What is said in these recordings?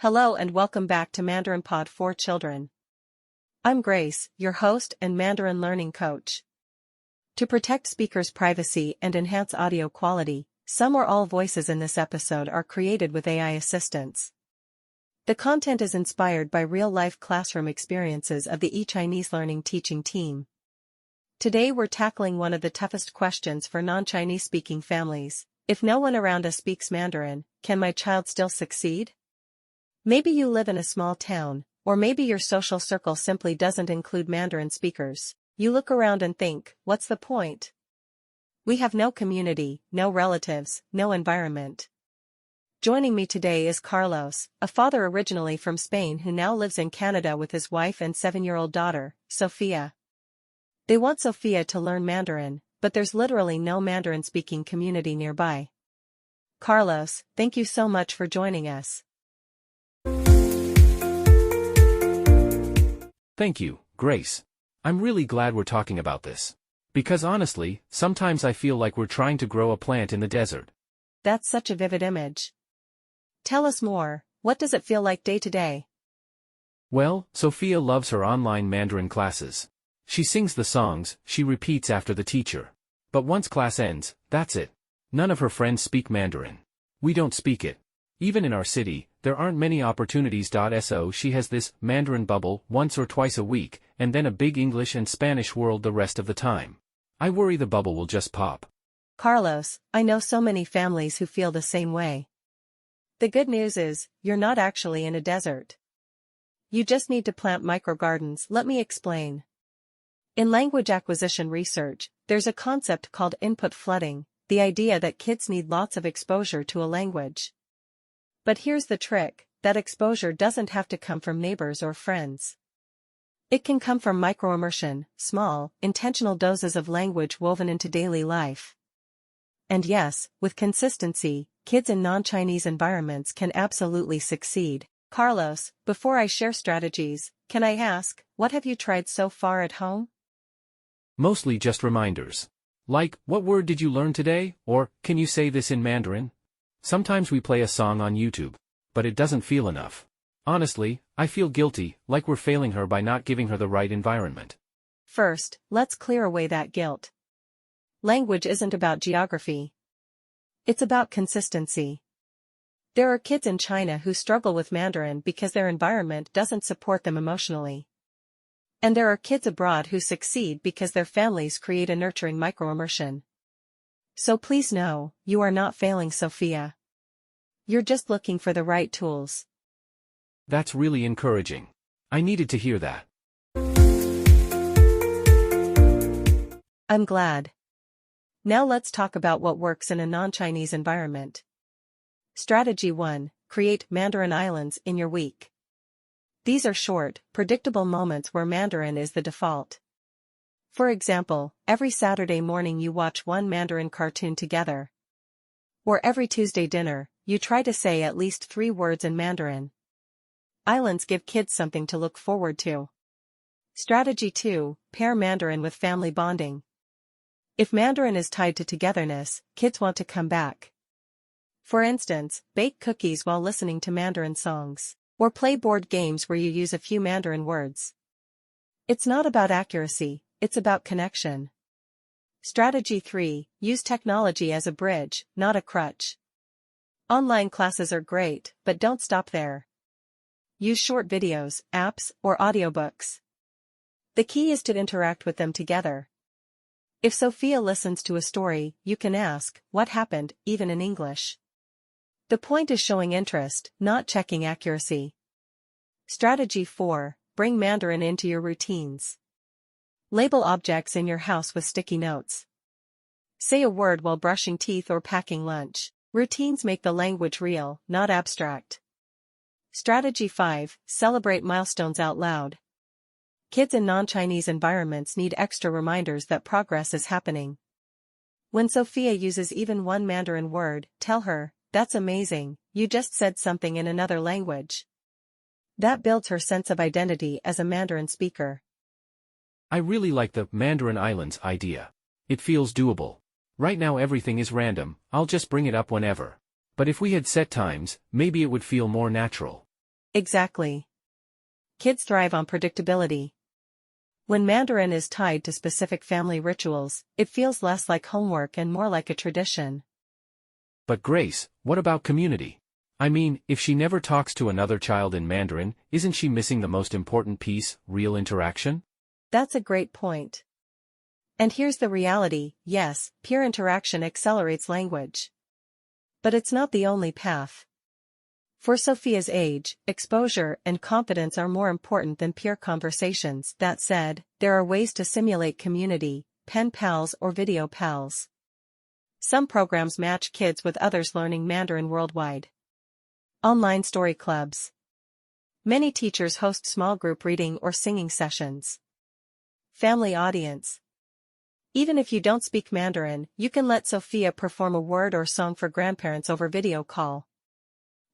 Hello and welcome back to Mandarin Pod for Children. I'm Grace, your host and Mandarin learning coach. To protect speakers' privacy and enhance audio quality, some or all voices in this episode are created with AI assistance. The content is inspired by real-life classroom experiences of the eChineseLearning teaching team. Today we're tackling one of the toughest questions for non-Chinese-speaking families. If no one around us speaks Mandarin, can my child still succeed? Maybe you live in a small town, or maybe your social circle simply doesn't include Mandarin speakers. You look around and think, what's the point? We have no community, no relatives, no environment. Joining me today is Carlos, a father originally from Spain who now lives in Canada with his wife and 7-year-old daughter, Sofia. They want Sofia to learn Mandarin, but there's literally no Mandarin-speaking community nearby. Carlos, thank you so much for joining us. Thank you, Grace. I'm really glad we're talking about this. Because honestly, sometimes I feel like we're trying to grow a plant in the desert. That's such a vivid image. Tell us more, what does it feel like day to day? Well, Sofia loves her online Mandarin classes. She sings the songs, she repeats after the teacher. But once class ends, that's it. None of her friends speak Mandarin. We don't speak it. Even in our city, there aren't many opportunities. So she has this Mandarin bubble once or twice a week, and then a big English and Spanish world the rest of the time. I worry the bubble will just pop. Carlos, I know so many families who feel the same way. The good news is, you're not actually in a desert. You just need to plant microgardens. Let me explain. In language acquisition research, there's a concept called input flooding, the idea that kids need lots of exposure to a language. But here's the trick, that exposure doesn't have to come from neighbors or friends. It can come from micro-immersion, small, intentional doses of language woven into daily life. And yes, with consistency, kids in non-Chinese environments can absolutely succeed. Carlos, before I share strategies, can I ask, what have you tried so far at home? Mostly just reminders. Like, what word did you learn today? Or, can you say this in Mandarin? Sometimes we play a song on YouTube. But it doesn't feel enough. Honestly, I feel guilty, like we're failing her by not giving her the right environment. First, let's clear away that guilt. Language isn't about geography. It's about consistency. There are kids in China who struggle with Mandarin because their environment doesn't support them emotionally. And there are kids abroad who succeed because their families create a nurturing micro-immersion. So please know, you are not failing, Sofia. You're just looking for the right tools. That's really encouraging. I needed to hear that. I'm glad. Now let's talk about what works in a non-Chinese environment. Strategy 1. Create Mandarin islands in your week. These are short, predictable moments where Mandarin is the default. For example, every Saturday morning you watch one Mandarin cartoon together. Or every Tuesday dinner, you try to say at least 3 words in Mandarin. Islands give kids something to look forward to. Strategy 2. Pair Mandarin with family bonding. If Mandarin is tied to togetherness, kids want to come back. For instance, bake cookies while listening to Mandarin songs. Or play board games where you use a few Mandarin words. It's not about accuracy, it's about connection. Strategy 3. Use technology as a bridge, not a crutch. Online classes are great, but don't stop there. Use short videos, apps, or audiobooks. The key is to interact with them together. If Sofia listens to a story, you can ask, what happened, even in English. The point is showing interest, not checking accuracy. Strategy 4. Bring Mandarin into your routines. Label objects in your house with sticky notes. Say a word while brushing teeth or packing lunch. Routines make the language real, not abstract. Strategy 5. Celebrate milestones out loud. Kids in non-Chinese environments need extra reminders that progress is happening. When Sofia uses even one Mandarin word, tell her, that's amazing, you just said something in another language. That builds her sense of identity as a Mandarin speaker. I really like the Mandarin Islands idea. It feels doable. Right now everything is random, I'll just bring it up whenever. But if we had set times, maybe it would feel more natural. Exactly. Kids thrive on predictability. When Mandarin is tied to specific family rituals, it feels less like homework and more like a tradition. But Grace, what about community? I mean, if she never talks to another child in Mandarin, isn't she missing the most important piece, real interaction? That's a great point. And here's the reality, yes, peer interaction accelerates language. But it's not the only path. For Sofia's age, exposure and confidence are more important than peer conversations. That said, there are ways to simulate community, pen pals or video pals. Some programs match kids with others learning Mandarin worldwide. Online story clubs. Many teachers host small group reading or singing sessions. Family audience. Even if you don't speak Mandarin, you can let Sofia perform a word or song for grandparents over video call.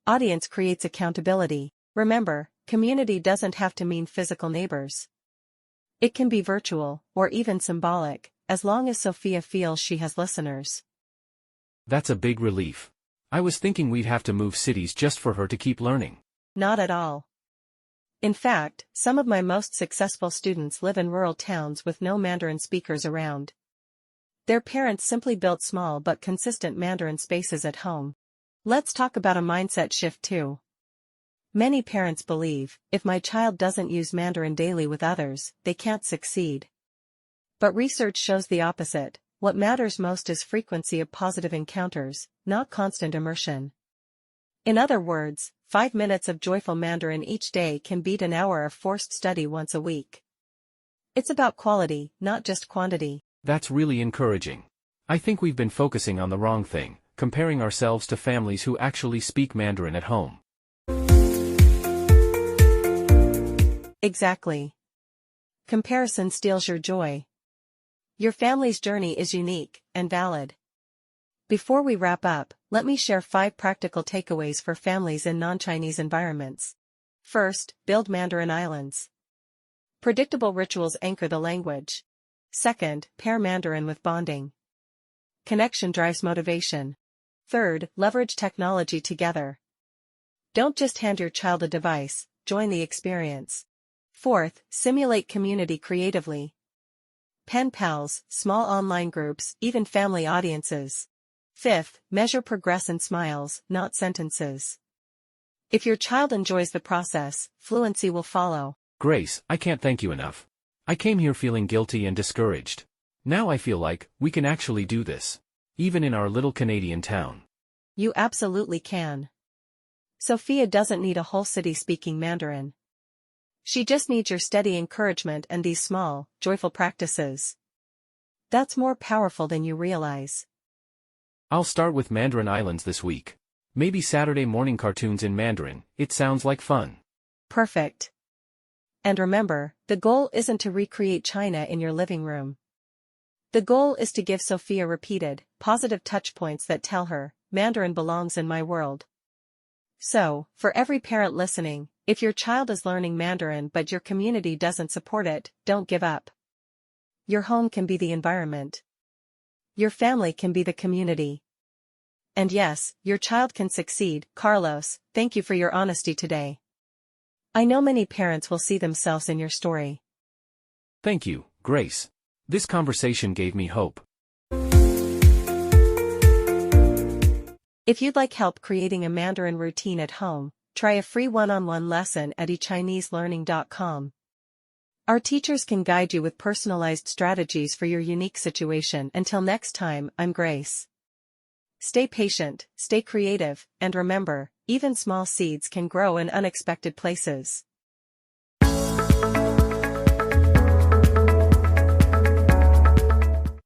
Audience creates accountability. Remember, community doesn't have to mean physical neighbors. It can be virtual, or even symbolic, as long as Sofia feels she has listeners. That's a big relief. I was thinking we'd have to move cities just for her to keep learning. Not at all. In fact, some of my most successful students live in rural towns with no Mandarin speakers around. Their parents simply built small but consistent Mandarin spaces at home. Let's talk about a mindset shift too. Many parents believe, if my child doesn't use Mandarin daily with others, they can't succeed. But research shows the opposite. What matters most is frequency of positive encounters, not constant immersion. In other words, 5 minutes of joyful Mandarin each day can beat an hour of forced study once a week. It's about quality, not just quantity. That's really encouraging. I think we've been focusing on the wrong thing, comparing ourselves to families who actually speak Mandarin at home. Exactly. Comparison steals your joy. Your family's journey is unique and valid. Before we wrap up, let me share 5 practical takeaways for families in non-Chinese environments. First, build Mandarin islands. Predictable rituals anchor the language. Second, pair Mandarin with bonding. Connection drives motivation. Third, leverage technology together. Don't just hand your child a device, join the experience. Fourth, simulate community creatively. Pen pals, small online groups, even family audiences. Fifth, measure progress in smiles, not sentences. If your child enjoys the process, fluency will follow. Grace, I can't thank you enough. I came here feeling guilty and discouraged. Now I feel like we can actually do this. Even in our little Canadian town. You absolutely can. Sofia doesn't need a whole city speaking Mandarin. She just needs your steady encouragement and these small, joyful practices. That's more powerful than you realize. I'll start with Mandarin Islands this week. Maybe Saturday morning cartoons in Mandarin. It sounds like fun. Perfect. And remember, the goal isn't to recreate China in your living room. The goal is to give Sofia repeated, positive touchpoints that tell her, Mandarin belongs in my world. So, for every parent listening, if your child is learning Mandarin but your community doesn't support it, don't give up. Your home can be the environment. Your family can be the community. And yes, your child can succeed. Carlos, thank you for your honesty today. I know many parents will see themselves in your story. Thank you, Grace. This conversation gave me hope. If you'd like help creating a Mandarin routine at home, try a free one-on-one lesson at eChineseLearning.com. Our teachers can guide you with personalized strategies for your unique situation. Until next time, I'm Grace. Stay patient, stay creative, and remember, even small seeds can grow in unexpected places.